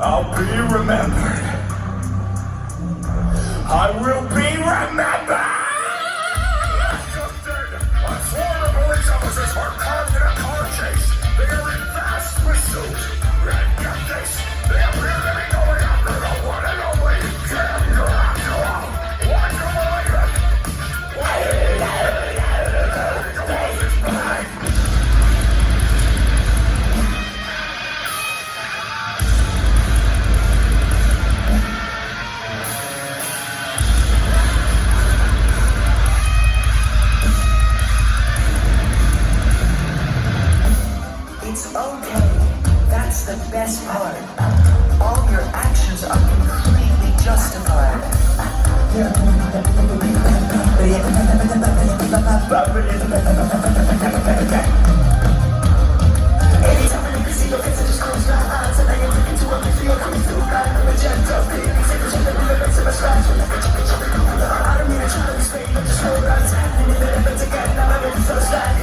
I'll be remembered. I will be remembered! A swarm of police officers were caught in a car chase. They are in fast pursuit. And get this, they appear to be going after the one and only Dracula. Would you believe it? It's okay. That's the best part. All your actions are completely justified. Anytime I see your face, I just close my eyes and I am looking to what we feel coming through. Like a magenta, baby. Say the shit that we live into my scratch. When I get you, I don't mean to try to be straight, but just hold on tight. And if it happens again, now I'm in so sad.